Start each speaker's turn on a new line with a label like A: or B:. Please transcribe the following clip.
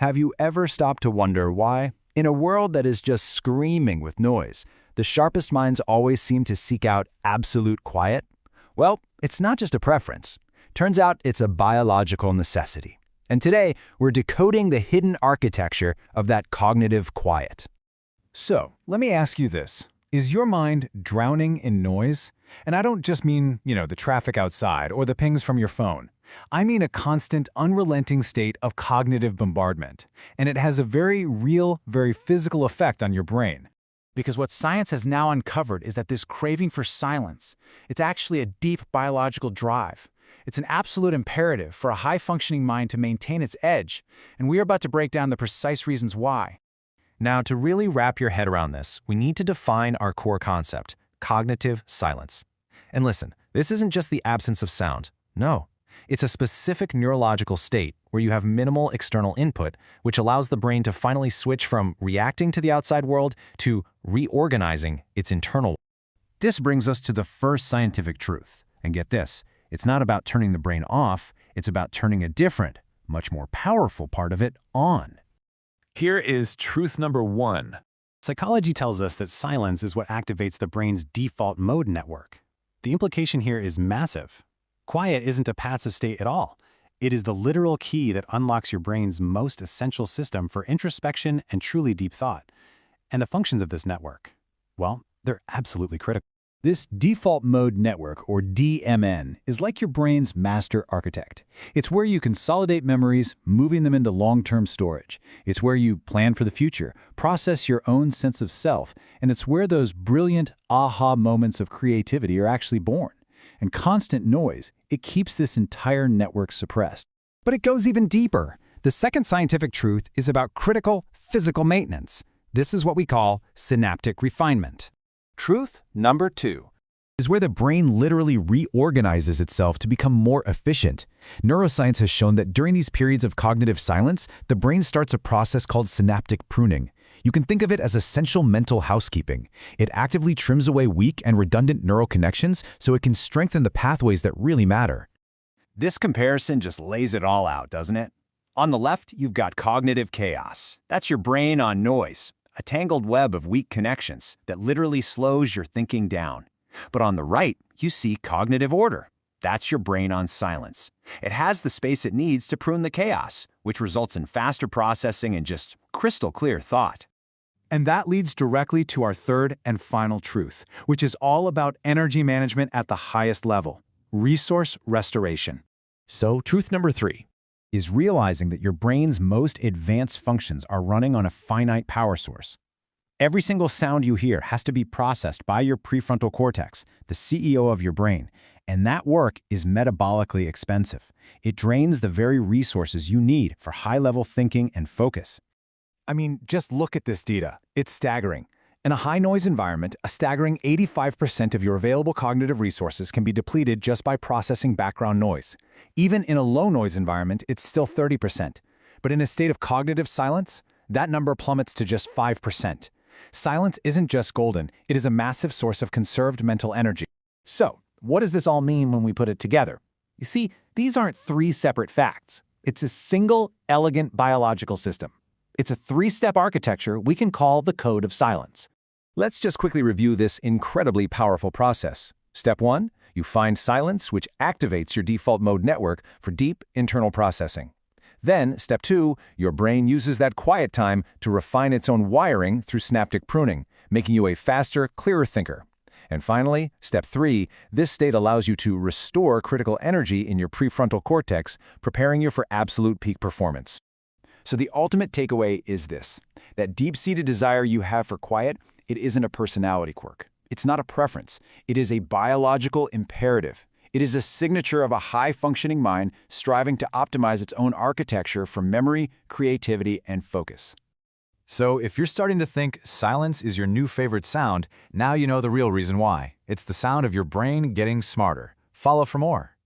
A: Have you ever stopped to wonder why, in a world that is just screaming with noise, the sharpest minds always seem to seek out absolute quiet? Well, it's not just a preference. Turns out it's a biological necessity. And today, we're decoding the hidden architecture of that cognitive quiet.
B: So, let me ask you this. Is your mind drowning in noise? And I don't just mean, the traffic outside or the pings from your phone. I mean a constant, unrelenting state of cognitive bombardment. And it has a very real, very physical effect on your brain.
C: Because what science has now uncovered is that this craving for silence, it's actually a deep biological drive. It's an absolute imperative for a high-functioning mind to maintain its edge, and we are about to break down the precise reasons why.
D: Now, to really wrap your head around this, we need to define our core concept, cognitive silence. And listen, this isn't just the absence of sound. No, it's a specific neurological state where you have minimal external input, which allows the brain to finally switch from reacting to the outside world to reorganizing its internal.
E: This brings us to the first scientific truth. And get this, it's not about turning the brain off, it's about turning a different, much more powerful part of it on.
F: Here is truth number 1.
G: Psychology tells us that silence is what activates the brain's default mode network. The implication here is massive. Quiet isn't a passive state at all. It is the literal key that unlocks your brain's most essential system for introspection and truly deep thought. And the functions of this network, well, they're absolutely critical.
B: This default mode network, or DMN, is like your brain's master architect. It's where you consolidate memories, moving them into long-term storage. It's where you plan for the future, process your own sense of self, and it's where those brilliant aha moments of creativity are actually born. And constant noise, it keeps this entire network suppressed.
H: But it goes even deeper. The second scientific truth is about critical physical maintenance. This is what we call synaptic refinement.
A: Truth number 2
I: is where the brain literally reorganizes itself to become more efficient. Neuroscience has shown that during these periods of cognitive silence, the brain starts a process called synaptic pruning. You can think of it as essential mental housekeeping. It actively trims away weak and redundant neural connections so it can strengthen the pathways that really matter.
A: This comparison just lays it all out, doesn't it? On the left, you've got cognitive chaos. That's your brain on noise, a tangled web of weak connections that literally slows your thinking down. But on the right, you see cognitive order. That's your brain on silence. It has the space it needs to prune the chaos, which results in faster processing and just crystal clear thought.
B: And that leads directly to our third and final truth, which is all about energy management at the highest level, resource restoration.
I: So, truth number 3 is realizing that your brain's most advanced functions are running on a finite power source. Every single sound you hear has to be processed by your prefrontal cortex, the CEO of your brain, and that work is metabolically expensive. It drains the very resources you need for high-level thinking and focus.
B: I mean, just look at this data. It's staggering. In a high-noise environment, a staggering 85% of your available cognitive resources can be depleted just by processing background noise. Even in a low-noise environment, it's still 30%. But in a state of cognitive silence, that number plummets to just 5%. Silence isn't just golden, it is a massive source of conserved mental energy. So, what does this all mean when we put it together? You see, these aren't 3 separate facts. It's a single, elegant biological system. It's a 3-step architecture we can call the code of silence.
A: Let's just quickly review this incredibly powerful process. Step 1, you find silence, which activates your default mode network for deep internal processing. Then, step 2, your brain uses that quiet time to refine its own wiring through synaptic pruning, making you a faster, clearer thinker. And finally, step 3, this state allows you to restore critical energy in your prefrontal cortex, preparing you for absolute peak performance. So the ultimate takeaway is this: that deep-seated desire you have for quiet, it isn't a personality quirk. It's not a preference. It is a biological imperative. It is a signature of a high-functioning mind striving to optimize its own architecture for memory, creativity, and focus.
E: So if you're starting to think silence is your new favorite sound, now you know the real reason why. It's the sound of your brain getting smarter. Follow for more.